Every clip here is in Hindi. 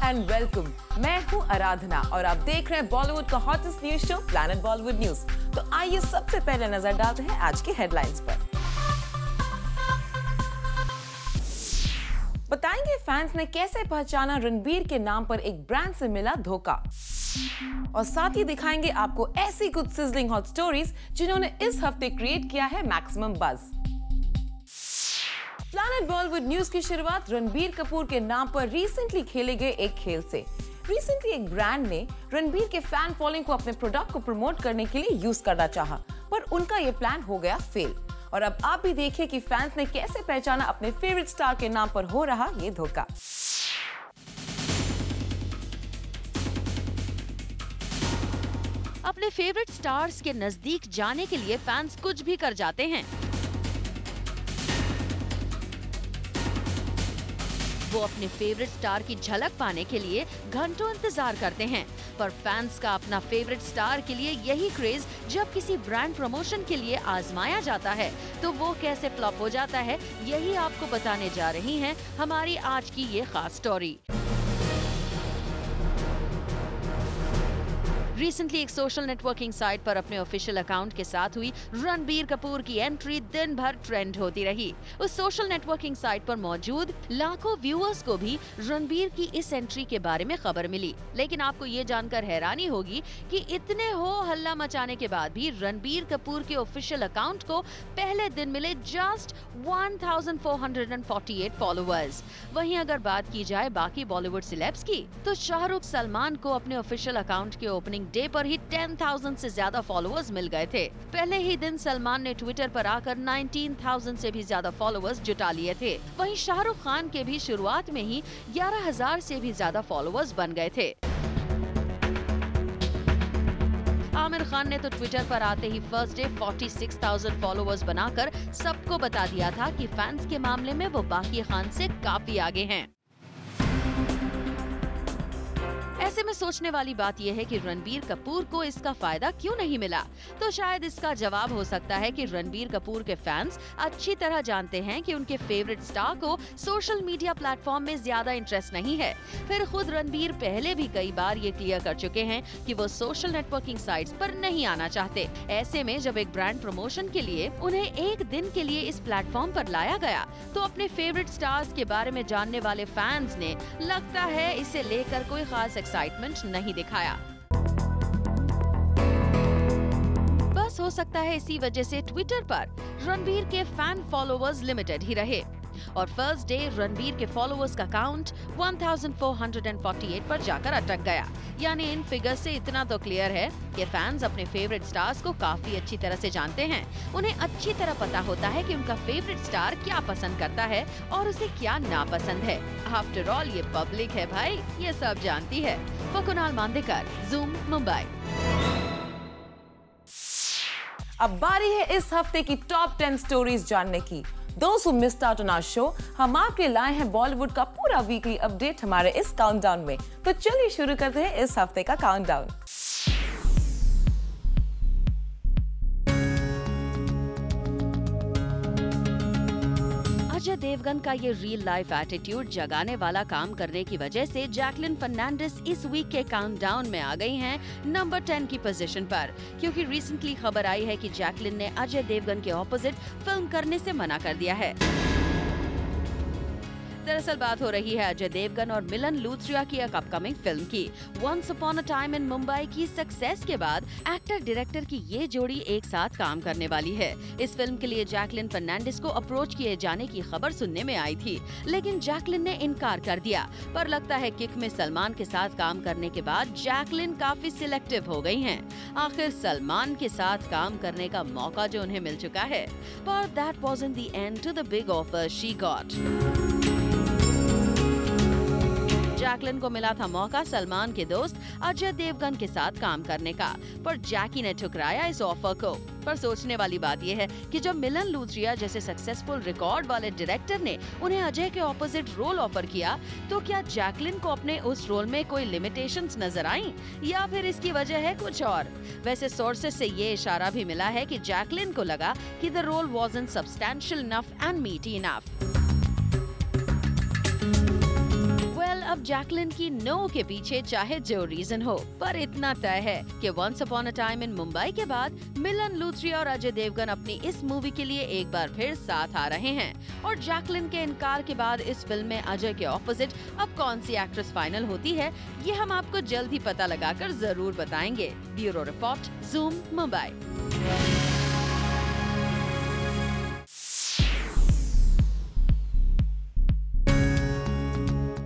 And welcome. मैं हूं आराधना और आप देख रहे हैं बॉलीवुड का hottest news show planet Bollywood news. तो आइए सबसे पहले नजर डालते हैं आज की हेडलाइंस पर। बताएंगे फैंस ने कैसे पहचाना रणबीर के नाम पर एक ब्रांड से मिला धोखा, और साथ ही दिखाएंगे आपको ऐसी कुछ सिजलिंग हॉट स्टोरीज जिन्होंने इस हफ्ते क्रिएट किया है maximum buzz. Planet Bollywood news की शुरुआत रणबीर कपूर के नाम पर रिसेंटली खेले गए एक खेल से। रिसेंटली एक ब्रांड ने रणबीर के फैन फॉलोइंग को अपने प्रोडक्ट को प्रमोट करने के लिए यूज करना चाहा, पर उनका ये प्लान हो गया फेल। और अब आप भी देखिए कि फैंस ने कैसे पहचाना अपने फेवरेट स्टार के नाम पर हो रहा ये धोखा। अपने फेवरेट स्टार्स के नजदीक जाने के लिए फैंस कुछ भी कर जाते हैं। वो अपने फेवरेट स्टार की झलक पाने के लिए घंटों इंतजार करते हैं, पर फैंस का अपना फेवरेट स्टार के लिए यही क्रेज जब किसी ब्रांड प्रमोशन के लिए आजमाया जाता है तो वो कैसे फ्लॉप हो जाता है, यही आपको बताने जा रही हैं हमारी आज की ये खास स्टोरी। रिसेंटली एक सोशल नेटवर्किंग साइट पर अपने ऑफिशियल अकाउंट के साथ हुई रणबीर कपूर की एंट्री दिन भर ट्रेंड होती रही। उस सोशल नेटवर्किंग साइट पर मौजूद लाखों व्यूअर्स को भी रणबीर की इस एंट्री के बारे में खबर मिली। लेकिन आपको ये जानकर हैरानी होगी कि इतने हो हल्ला मचाने के बाद भी रणबीर कपूर के ऑफिशियल अकाउंट को पहले दिन मिले जस्ट 1448 फॉलोअर्स। वहीं अगर बात की जाए बाकी बॉलीवुड सेलेब्स की, तो शाहरुख सलमान को अपने ऑफिशियल अकाउंट के ओपनिंग डे पर ही 10,000 से ज्यादा फॉलोअर्स मिल गए थे। पहले ही दिन सलमान ने ट्विटर पर आकर 19,000 से भी ज्यादा फॉलोअर्स जुटा लिए थे। वहीं शाहरुख खान के भी शुरुआत में ही 11,000 से भी ज्यादा फॉलोअर्स बन गए थे। आमिर खान ने तो ट्विटर पर आते ही फर्स्ट डे 46,000 फॉलोअर्स बनाकर सबको बता दिया था कि फैंस के मामले में वो बाकी खान से काफी आगे हैं। ऐसे में सोचने वाली बात यह है कि रणबीर कपूर को इसका फायदा क्यों नहीं मिला। तो शायद इसका जवाब हो सकता है कि रणबीर कपूर के फैंस अच्छी तरह जानते हैं कि उनके फेवरेट स्टार को सोशल मीडिया प्लेटफॉर्म में ज्यादा इंटरेस्ट नहीं है। फिर खुद रणबीर पहले भी कई बार ये क्लियर कर चुके हैं कि वो सोशल नेटवर्किंग साइट्स पर नहीं आना चाहते। ऐसे में जब एक ब्रांड प्रमोशन के लिए उन्हें एक दिन के लिए इस प्लेटफॉर्म पर लाया गया तो अपने फेवरेट स्टार्स के बारे में जानने वाले फैंस ने लगता है इसे लेकर कोई खास एक्साइटमेंट नहीं दिखाया। बस हो सकता है इसी वजह से ट्विटर पर रणबीर के फैन फॉलोअर्स लिमिटेड ही रहे और फर्स्ट डे रणबीर के फॉलोअर्स का काउंट 1448 पर जाकर अटक गया। यानी इन फिगर्स से इतना तो क्लियर है कि फैंस अपने फेवरेट स्टार्स को काफी अच्छी तरह से जानते हैं। उन्हें अच्छी तरह पता होता है कि उनका फेवरेट स्टार क्या पसंद करता है और उसे क्या नापसंद है। आफ्टर ऑल ये पब्लिक है भाई, ये सब जानती है। कुणाल मांदेकर, ज़ूम, मुंबई। अब बारी है इस हफ्ते की टॉप 10 स्टोरीज जानने की। Those who missed out on our show, हम आपके लिए लाए हैं बॉलीवुड का पूरा वीकली अपडेट हमारे इस काउंटडाउन में। तो चलिए शुरू करते हैं इस हफ्ते का काउंटडाउन। अजय देवगन का ये रियल लाइफ एटीट्यूड जगाने वाला काम करने की वजह से जैकलिन फर्नांडिस इस वीक के काउंटडाउन में आ गई हैं नंबर 10 की पोजीशन पर, क्योंकि रिसेंटली खबर आई है कि जैकलिन ने अजय देवगन के ऑपोजिट फिल्म करने से मना कर दिया है। दरअसल बात हो रही है अजय देवगन और मिलन लूथ्रिया की एक अपकमिंग फिल्म की। Once Upon a Time in Mumbai की सक्सेस के बाद एक्टर डायरेक्टर की ये जोड़ी एक साथ काम करने वाली है। इस फिल्म के लिए जैकलिन फर्नांडिस को अप्रोच किए जाने की खबर सुनने में आई थी, लेकिन जैकलिन ने इनकार कर दिया। पर लगता है किक में सलमान के साथ काम करने के बाद जैकलिन काफी सिलेक्टिव हो गई हैं। आखिर सलमान के साथ काम करने का मौका जो उन्हें मिल चुका है, पर that wasn't the end to the big offer she got. Jacqueline को मिला था मौका सलमान के दोस्त अजय देवगन के साथ काम करने का, पर जैकी ने ठुकराया इस ऑफर को। पर सोचने वाली बात यह है कि जब मिलन लूथ्रिया जैसे सक्सेसफुल रिकॉर्ड वाले डायरेक्टर ने उन्हें अजय के ऑपोजिट रोल ऑफर किया, तो क्या जैकलिन को अपने उस रोल में कोई लिमिटेशंस नजर आई या फिर इसकी वजह है कुछ और? वैसे सोर्सेस से ये इशारा भी मिला है कि जैकलिन को लगा कि the role wasn't substantial enough and meaty enough. अब जैकलिन की नो के पीछे चाहे जो रीजन हो, पर इतना तय है कि Once Upon a Time in Mumbai के बाद मिलन लूथ्रिया और अजय देवगन अपनी इस मूवी के लिए एक बार फिर साथ आ रहे हैं। और जैकलिन के इनकार के बाद इस फिल्म में अजय के ऑपोजिट अब कौन सी एक्ट्रेस फाइनल होती है, ये हम आपको जल्द ही पता लगाकर जरूर बताएंगे। Bureau report, zoom Mumbai.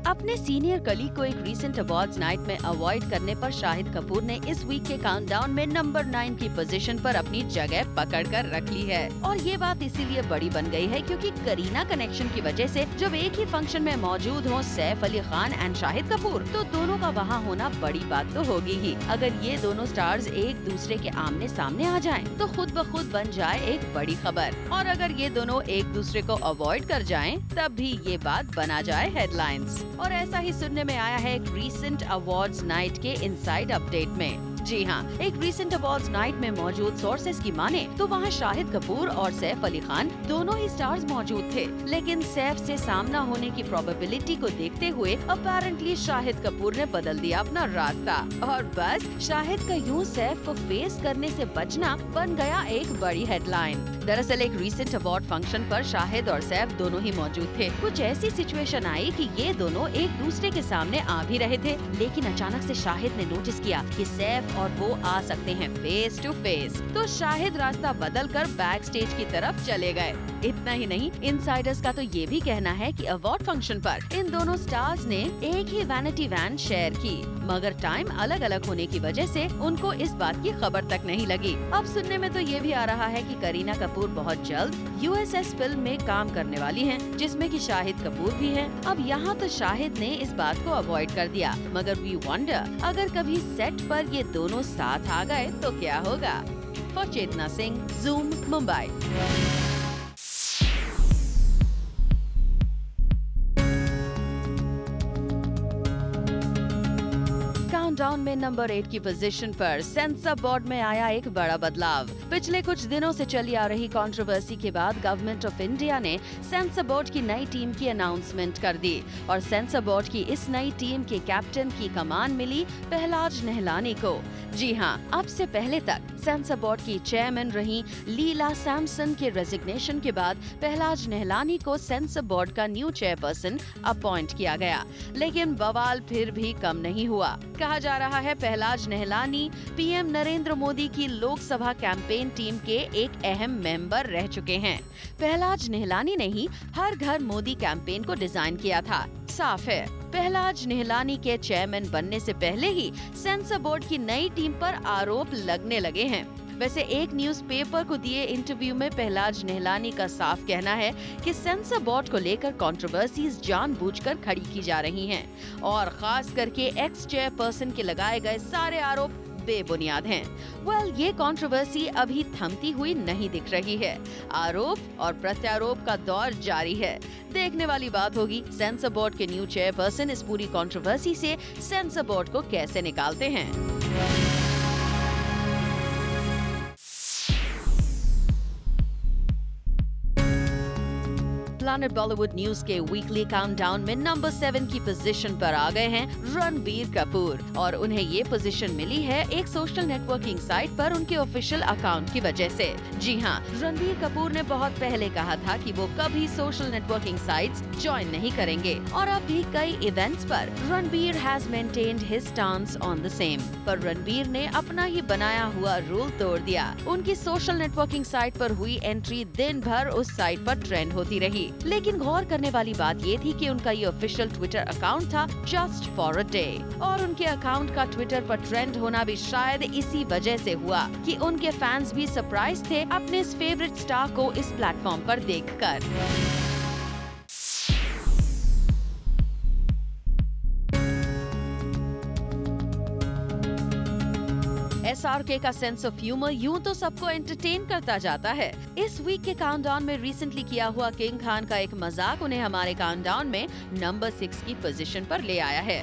अपने सीनियर कलीग को एक रीसेंट अवार्ड्स नाइट में अवॉइड करने पर शाहिद कपूर ने इस वीक के काउंटडाउन में नंबर 9 की पोजीशन पर अपनी जगह पकड़ कर रख ली है। और ये बात इसीलिए बड़ी बन गई है क्योंकि करीना कनेक्शन की वजह से जब एक ही फंक्शन में मौजूद हो सैफ अली खान एंड शाहिद कपूर, तो दोनों का वहाँ होना बड़ी बात तो होगी ही। अगर ये दोनों स्टार्स एक दूसरे के आमने सामने आ जाएं, तो खुद ब खुद बन जाए एक बड़ी खबर। और अगर ये दोनों एक दूसरे को अवॉइड कर जाएं, तब भी ये बात बना जाए हेडलाइंस। और ऐसा ही सुनने में आया है एक रीसेंट अवार्ड्स नाइट के इनसाइड अपडेट में। जी हाँ, एक रीसेंट अवार्ड्स नाइट में मौजूद सोर्सेस की माने तो वहाँ शाहिद कपूर और सैफ अली खान दोनों ही स्टार्स मौजूद थे, लेकिन सैफ से सामना होने की प्रोबेबिलिटी को देखते हुए अपेरेंटली शाहिद कपूर ने बदल दिया अपना रास्ता। और बस शाहिद का यूँ सैफ को फेस करने से बचना बन गया एक बड़ी हेडलाइन। दरअसल एक रीसेंट अवार्ड फंक्शन पर शाहिद और सैफ दोनों ही मौजूद थे। कुछ ऐसी सिचुएशन आई कि ये दोनों एक दूसरे के सामने आ भी रहे थे, लेकिन अचानक से शाहिद ने नोटिस किया कि सैफ और वो आ सकते हैं फेस टू फेस, तो शाहिद रास्ता बदलकर बैक स्टेज की तरफ चले गए। इतना ही नहीं, इनसाइडर्स का तो ये भी कहना है कि अवार्ड फंक्शन पर इन दोनों स्टार्स ने एक ही वैनिटी वैन शेयर की, मगर टाइम अलग अलग होने की वजह से उनको इस बात की खबर तक नहीं लगी। अब सुनने में तो ये भी आ रहा है कि करीना कपूर बहुत जल्द यूएसएस फिल्म में काम करने वाली हैं, जिसमें कि शाहिद कपूर भी हैं। अब यहाँ तो शाहिद ने इस बात को अवॉइड कर दिया, मगर वी वंडर अगर कभी सेट पर ये दोनों साथ आ गए तो क्या होगा। For Chetna Singh, Zoom Mumbai. Countdown में नंबर 8 की पोजीशन पर सेंसर बोर्ड में आया एक बड़ा बदलाव। पिछले कुछ दिनों से चली आ रही कंट्रोवर्सी के बाद गवर्नमेंट ऑफ इंडिया ने सेंसर बोर्ड की नई टीम की अनाउंसमेंट कर दी और सेंसर बोर्ड की इस नई टीम के कैप्टन की कमान मिली पहलाज नेहलानी को। जी हाँ, अब से पहले तक सेंसर बोर्ड की चेयरमैन रही लीला सैमसन के रेजिग्नेशन के बाद पहलाज नेहलानी को सेंसर बोर्ड का न्यू चेयरपर्सन अपॉइंट किया गया, लेकिन बवाल फिर भी कम नहीं हुआ। कहा जा रहा है पहलाज नेहलानी पीएम नरेंद्र मोदी की लोकसभा कैंपेन टीम के एक अहम मेंबर रह चुके हैं। पहलाज नेहलानी ने ही हर घर मोदी कैंपेन को डिजाइन किया था। साफ है, पहलाज नेहलानी के चेयरमैन बनने से पहले ही सेंसर बोर्ड की नई टीम पर आरोप लगने लगे हैं। वैसे एक न्यूज़पेपर को दिए इंटरव्यू में पहलाज नेहलानी का साफ कहना है कि सेंसर बोर्ड को लेकर कंट्रोवर्सीज जानबूझकर खड़ी की जा रही हैं और खास करके एक्स चेयरपर्सन के लगाए गए सारे आरोप बेबुनियाद हैं। ये कंट्रोवर्सी अभी थमती हुई नहीं दिख रही है। आरोप और प्रत्यारोप का दौर जारी है। देखने वाली बात होगी सेंसर बोर्ड के न्यू चेयरपर्सन इस पूरी कंट्रोवर्सी से सेंसर बोर्ड को कैसे निकालते हैं। प्लैनेट बॉलीवुड न्यूज के वीकली काउंटडाउन में नंबर 7 की पोजीशन पर आ गए हैं रणबीर कपूर और उन्हें ये पोजीशन मिली है एक सोशल नेटवर्किंग साइट पर उनके ऑफिशियल अकाउंट की वजह से। जी हाँ, रणबीर कपूर ने बहुत पहले कहा था कि वो कभी सोशल नेटवर्किंग साइट्स ज्वाइन नहीं करेंगे और अब भी कई इवेंट्स पर Ranbir has maintained his stance on the same. पर रणबीर ने अपना ही बनाया हुआ रूल तोड़ दिया। उनकी सोशल नेटवर्किंग साइट पर हुई एंट्री दिन भर उस साइट पर ट्रेंड होती रही, लेकिन गौर करने वाली बात ये थी कि उनका ये ऑफिशियल ट्विटर अकाउंट था जस्ट फॉर अ डे और उनके अकाउंट का ट्विटर पर ट्रेंड होना भी शायद इसी वजह से हुआ कि उनके फैंस भी सरप्राइज थे अपने इस फेवरेट स्टार को इस प्लेटफॉर्म पर देखकर। SRK का सेंस ऑफ ह्यूमर यूं तो सबको एंटरटेन करता जाता है। इस वीक के काउंटडाउन में रिसेंटली किया हुआ किंग खान का एक मजाक उन्हें हमारे काउंटडाउन में नंबर 6 की पोजीशन पर ले आया है।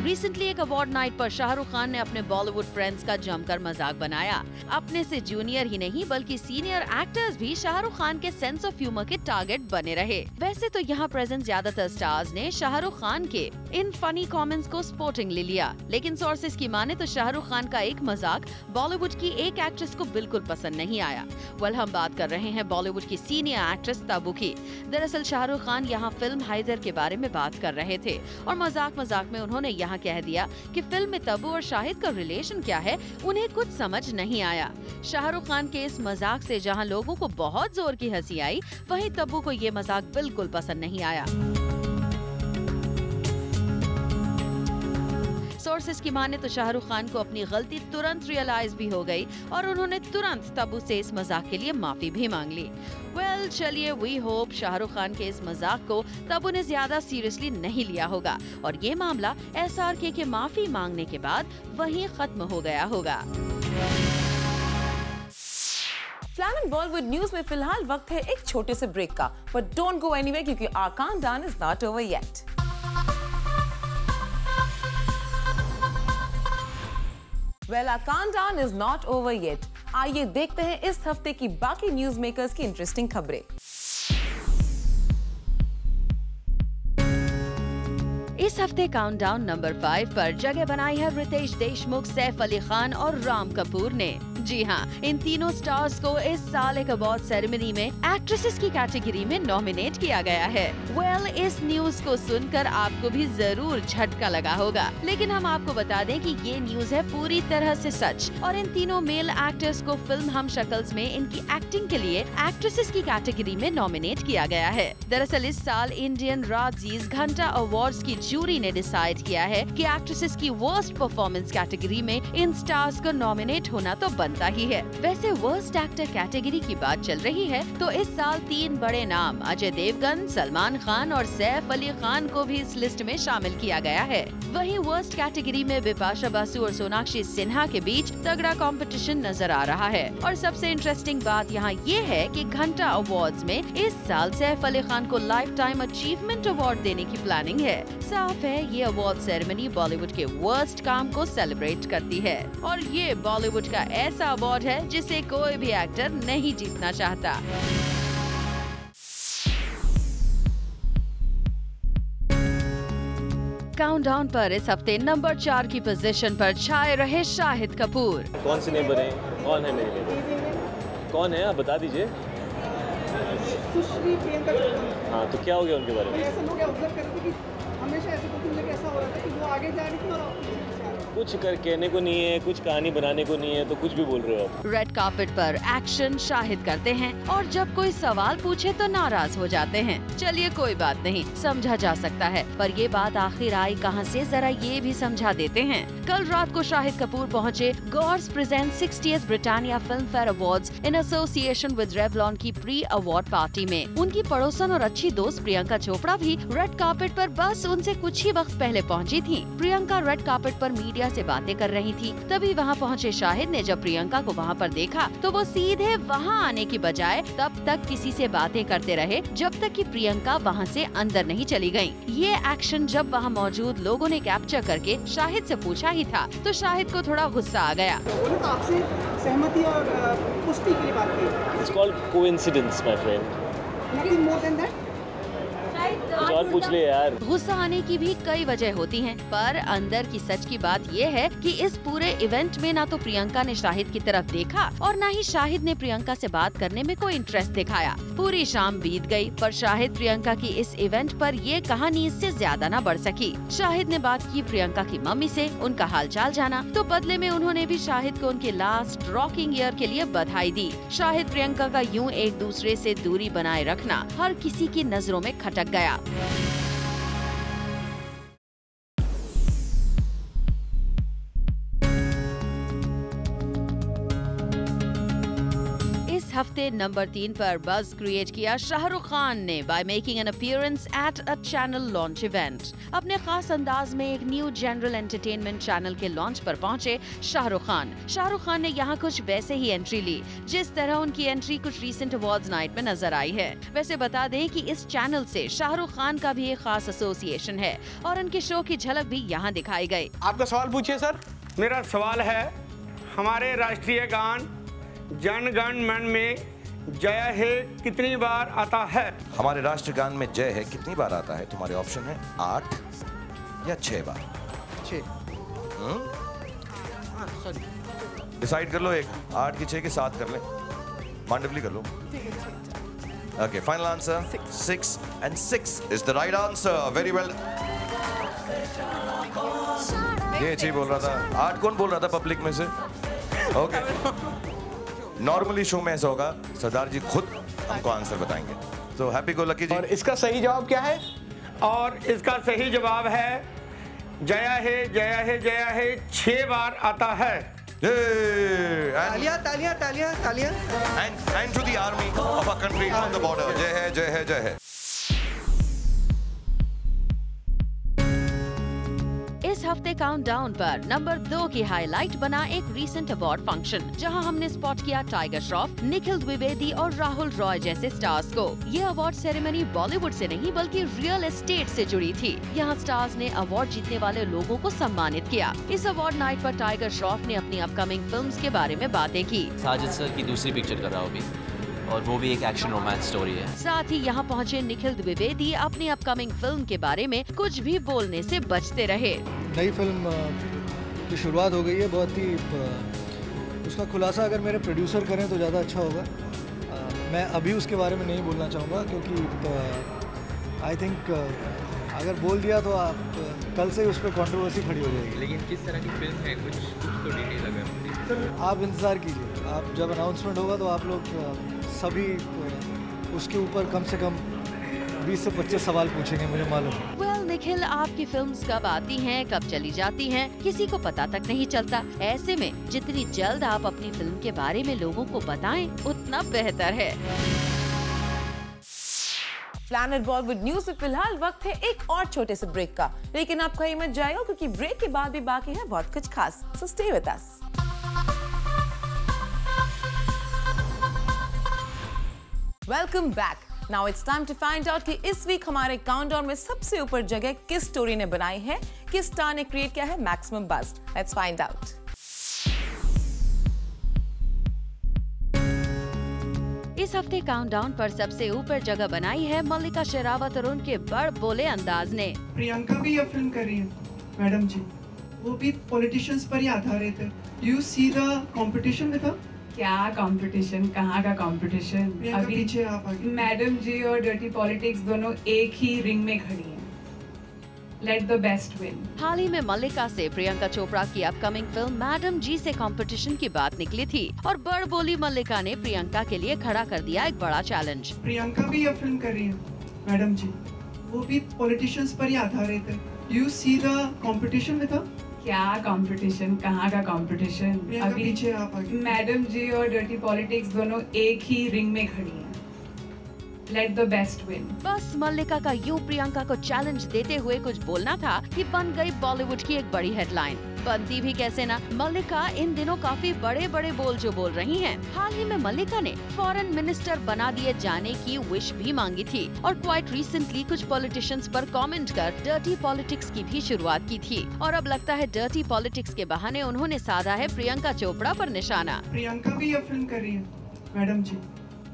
रिसेंटली एक अवार्ड नाइट पर शाहरुख खान ने अपने बॉलीवुड फ्रेंड्स का जमकर मजाक बनाया। अपने से जूनियर ही नहीं बल्कि सीनियर एक्टर्स भी शाहरुख खान के सेंस ऑफ ह्यूमर के टारगेट बने रहे। वैसे तो यहाँ प्रेजेंट ज्यादातर स्टार्स ने शाहरुख खान के इन फनी कमेंट्स को स्पोर्टिंगली लिया, लेकिन सोर्सेज की माने तो शाहरुख खान का एक मजाक बॉलीवुड की एक एक्ट्रेस को बिल्कुल पसंद नहीं आया। हम बात कर रहे हैं बॉलीवुड की सीनियर एक्ट्रेस तब्बू की। दरअसल शाहरुख खान यहाँ फिल्म हैदर के बारे में बात कर रहे थे और मजाक में उन्होंने यहाँ कह दिया कि फिल्म में तब्बू और शाहिद का रिलेशन क्या है, उन्हें कुछ समझ नहीं आया। शाहरुख खान के इस मजाक से जहाँ लोगों को बहुत जोर की हंसी आई, वहीं तब्बू को ये मजाक बिल्कुल पसंद नहीं आया। सोर्सेज की माने तो शाहरुख खान को अपनी गलती तुरंत रियलाइज भी हो गई और उन्होंने तुरंत तब्बू से इस मजाक के लिए माफी भी मांग ली। चलिए वी होप शाहरुख खान के इस मजाक को तब्बू ने ज्यादा सीरियसली नहीं लिया होगा और ये मामला SRK के माफी मांगने के बाद वहीं खत्म हो गया होगा। प्लैनेट बॉलीवुड न्यूज में फिलहाल वक्त है एक छोटे से ब्रेक का, बट डोंट गो एनीवेयर क्योंकि our countdown is not over yet. Well, our countdown is not over yet. आइए देखते हैं इस हफ्ते की बाकी न्यूज मेकर्स की इंटरेस्टिंग खबरें। इस हफ्ते काउंटडाउन नंबर 5 पर जगह बनाई है रितेश देशमुख, सैफ अली खान और राम कपूर ने। जी हाँ, इन तीनों स्टार्स को इस साल एक अवार्ड सेरेमनी में एक्ट्रेसेस की कैटेगरी में नॉमिनेट किया गया है। इस न्यूज को सुनकर आपको भी जरूर झटका लगा होगा, लेकिन हम आपको बता दें कि ये न्यूज है पूरी तरह से सच और इन तीनों मेल एक्टर्स को फिल्म हम शक्ल्स में इनकी एक्टिंग के लिए एक्ट्रेसेस की कैटेगरी में नॉमिनेट किया गया है। दरअसल इस साल इंडियन राजीज घंटा अवार्ड्स की जूरी ने डिसाइड किया है कि एक्ट्रेसेस की वर्स्ट परफॉर्मेंस कैटेगरी में इन स्टार्स को नॉमिनेट होना तो बनता ही है। वैसे वर्स्ट एक्टर कैटेगरी की बात चल रही है तो इस साल 3 बड़े नाम अजय देवगन, सलमान खान और सैफ अली खान को भी इस लिस्ट में शामिल किया गया है। वहीं वर्स्ट कैटेगरी में बिपाशा बासु और सोनाक्षी सिन्हा के बीच तगड़ा कंपटीशन नजर आ रहा है। और सबसे इंटरेस्टिंग बात यहाँ ये है कि घंटा अवार्ड्स में इस साल सैफ अली खान को लाइफ टाइम अचीवमेंट अवार्ड देने की प्लानिंग है। साफ है ये अवार्ड सेरेमनी बॉलीवुड के वर्स्ट काम को सेलिब्रेट करती है और ये बॉलीवुड का ऐसा अवार्ड है जिसे कोई भी एक्टर नहीं जीतना चाहता। काउंटडाउन पर इस हफ्ते नंबर 4 की पोजीशन पर छाए रहे शाहिद कपूर। कौन सी नेबर है? कौन है मेरे नेबर? कौन है आप बता दीजिए। सुश्री प्रियंका चोपड़ा। हाँ, तो क्या हो गया उनके बारे में? ऐसा लोग ऑब्जर्व कर रहे थे कि हमेशा ऐसे कुकिंग में ऐसा हो रहा था कि वो आगे जा रही थी और आप पीछे आ रहे थे। कुछ कर कहने को नहीं है, कुछ कहानी बनाने को नहीं है, तो कुछ भी बोल रहे हो आप। रेड कार्पेट पर एक्शन शाहिद करते हैं और जब कोई सवाल पूछे तो नाराज हो जाते हैं। चलिए कोई बात नहीं, समझा जा सकता है, पर ये बात आखिर आई कहां से, जरा ये भी समझा देते हैं। कल रात को शाहिद कपूर पहुंचे गॉर्स present 60th Britannia Filmfare awards in association with Revlon की प्री अवार्ड पार्टी में। उनकी पड़ोसन और अच्छी दोस्त प्रियंका चोपड़ा भी रेड कार्पेट पर बस उनसे कुछ ही वक्त पहले पहुंची थी। प्रियंका रेड कार्पेट पर मीडिया से बातें कर रही थी, तभी वहां पहुंचे शाहिद ने जब प्रियंका को वहां पर देखा तो वो सीधे वहां आने की बजाय तब तक किसी से बातें करते रहे जब तक कि प्रियंका वहां से अंदर नहीं चली गयी। ये एक्शन जब वहां मौजूद लोगों ने कैप्चर करके शाहिद से पूछा ही था तो शाहिद को थोड़ा गुस्सा आ गया। बोले तो आपसे सहमति और पुष्टि के लिए बात की। It's called coincidence, my friend. Nothing more than that. कुछ और पूछ ले यार। गुस्सा आने की भी कई वजह होती हैं, पर अंदर की सच की बात ये है कि इस पूरे इवेंट में ना तो प्रियंका ने शाहिद की तरफ देखा और ना ही शाहिद ने प्रियंका से बात करने में कोई इंटरेस्ट दिखाया। पूरी शाम बीत गई पर शाहिद प्रियंका की इस इवेंट पर ये कहानी इससे ज्यादा ना बढ़ सकी। शाहिद ने बात की प्रियंका की मम्मी से, उनका हालचाल जाना, तो बदले में उन्होंने भी शाहिद को उनके लास्ट रॉकिंग ईयर के लिए बधाई दी। शाहिद प्रियंका का यूं एक दूसरे से दूरी बनाए रखना हर किसी की नजरों में खटक गया। इस हफ्ते नंबर 3 पर बज़ क्रिएट किया शाहरुख खान ने by making an appearance at a channel launch event. अपने खास अंदाज में एक न्यू जनरल एंटरटेनमेंट चैनल के लॉन्च पर पहुंचे शाहरुख खान ने यहाँ कुछ वैसे ही एंट्री ली जिस तरह उनकी एंट्री कुछ रीसेंट अवार्ड्स नाइट में नजर आई है। वैसे बता दें कि इस चैनल से शाहरुख खान का भी एक खास एसोसिएशन है और उनके शो की झलक भी यहाँ दिखाई गई। आपका सवाल पूछिए सर। मेरा सवाल है, हमारे राष्ट्रीय गान जन गण मन में जय है कितनी बार आता है? हमारे राष्ट्रगान में जय है कितनी बार आता है? तुम्हारे ऑप्शन है 8 या 6 बार। 6। डिसाइड कर लो, एक 8 की 6 के 7 कर ले, मांडवली कर लो। Okay, final answer 6 and 6 is the right answer. Very well. ये 6 बोल रहा था, 8 कौन बोल रहा था पब्लिक में से? ओके, नॉर्मली शो में ऐसा होगा, सरदार जी खुद हमको आंसर बताएंगे। तो हैप्पी गो लकी जी। और इसका सही जवाब क्या है? और इसका सही जवाब है जया है जया है जया है 6 बार आता है। तालियां तालियां तालियां तालियां। And to the army of our country on the border. जय है जय है जय है। इस हफ्ते काउंटडाउन पर नंबर 2 की हाईलाइट बना एक रीसेंट अवार्ड फंक्शन, जहां हमने स्पॉट किया टाइगर श्रॉफ, निखिल द्विवेदी और राहुल रॉय जैसे स्टार्स को। ये अवार्ड सेरेमनी बॉलीवुड से नहीं बल्कि रियल एस्टेट से जुड़ी थी। यहाँ स्टार्स ने अवार्ड जीतने वाले लोगों को सम्मानित किया। इस अवार्ड नाइट पर टाइगर श्रॉफ ने अपनी अपकमिंग फिल्म्स के बारे में बातें की। साजिद सर की दूसरी पिक्चर कर रहा हूँ अभी, और वो भी एक एक्शन रोमांस स्टोरी है। साथ ही यहाँ पहुँचे निखिल द्विवेदी अपनी अपकमिंग फिल्म के बारे में कुछ भी बोलने से बचते रहे। नई फिल्म की शुरुआत हो गई है, बहुत ही उसका खुलासा अगर मेरे प्रोड्यूसर करें तो ज़्यादा अच्छा होगा। मैं अभी उसके बारे में नहीं बोलना चाहूँगा क्योंकि आई थिंक अगर बोल दिया तो आप कल से उस पर कंट्रोवर्सी खड़ी हो जाएगी। लेकिन किस तरह की फिल्म है, कुछ तो डिटेल अगर आप इंतज़ार कीजिए, आप जब अनाउंसमेंट होगा तो आप लोग सभी उसके ऊपर कम से कम 20 से 25 सवाल पूछेंगे, मुझे मालूम है। वेल निखिल, आपकी फिल्म्स कब आती हैं, कब चली जाती हैं, किसी को पता तक नहीं चलता। ऐसे में जितनी जल्द आप अपनी फिल्म के बारे में लोगों को बताएं, उतना बेहतर है। प्लैनेट बॉलीवुड न्यूज में फिलहाल वक्त है एक और छोटे से ब्रेक का, लेकिन आप कहीं मत जाइए क्योंकि ब्रेक के बाद भी बाकी है बहुत कुछ खास। So stay with us. Welcome back. Now it's time to find out कि इस वीक हमारे काउंटडाउन में सबसे ऊपर जगह किस स्टोरी ने बनाई है, किस स्टार ने क्रिएट किया है maximum buzz. Let's find out. इस हफ्ते काउंटडाउन पर सबसे ऊपर जगह बनाई है मल्लिका शेरावत और उनके बड़ बोले अंदाज ने। प्रियंका भी ये फिल्म कर रही है मैडम जी, वो भी पॉलिटिशियंस पर ही आधारित है। You see the competition with her? क्या कंपटीशन, कहाँ का कंपटीशन? अभी पीछे आप आगे। मैडम जी और डर्टी पॉलिटिक्स दोनों एक ही रिंग में खड़ी हैं। Let the best win. हाल ही में मल्लिका से प्रियंका चोपड़ा की अपकमिंग फिल्म मैडम जी से कंपटीशन की बात निकली थी और बड़ बोली मल्लिका ने प्रियंका के लिए खड़ा कर दिया एक बड़ा चैलेंज। प्रियंका भी ये फिल्म कर रही है मैडम जी, वो भी पॉलिटिशियंस पर ही आधारित है। You see the competition with her? क्या कंपटीशन, कहाँ का कंपटीशन? अभी पीछे आप आगे। मैडम जी और डर्टी पॉलिटिक्स दोनों एक ही रिंग में खड़ी हैं। Let the best win. बस मल्लिका का यूं प्रियंका को चैलेंज देते हुए कुछ बोलना था कि बन गई बॉलीवुड की एक बड़ी हेडलाइन। बनती भी कैसे ना, मल्लिका इन दिनों काफी बड़े बड़े बोल जो बोल रही हैं। हाल ही में मल्लिका ने फॉरेन मिनिस्टर बना दिए जाने की विश भी मांगी थी और क्वाइट रिसेंटली कुछ पॉलिटिशियंस पर कमेंट कर डर्टी पॉलिटिक्स की भी शुरुआत की थी और अब लगता है डर्टी पॉलिटिक्स के बहाने उन्होंने साधा है प्रियंका चोपड़ा पर निशाना। प्रियंका भी ये फिल्म कर रही है मैडम जी,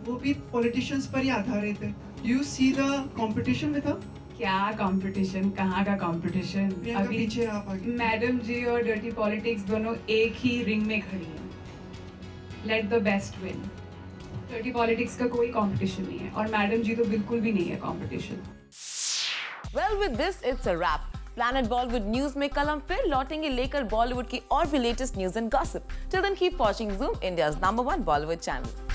वो भी पॉलिटिशियंस पर ही आधारित है। You see the competition with her? क्या कंपटीशन, कहाँ का कंपटीशन? अभी पीछे आप आगे। मैडम जी और डर्टी पॉलिटिक्स दोनों एक ही रिंग में खड़ी हैं। Let the best win. Dirty politics का कोई कंपटीशन नहीं है और मैडम जी तो बिल्कुल भी नहीं है competition. Well with this it's a wrap. Planet Bollywood news में कल हम फिर लौटेंगे लेकर बॉलीवुड की और भी latest news and gossip. Till then keep watching Zoom, India's number 1 Bollywood channel.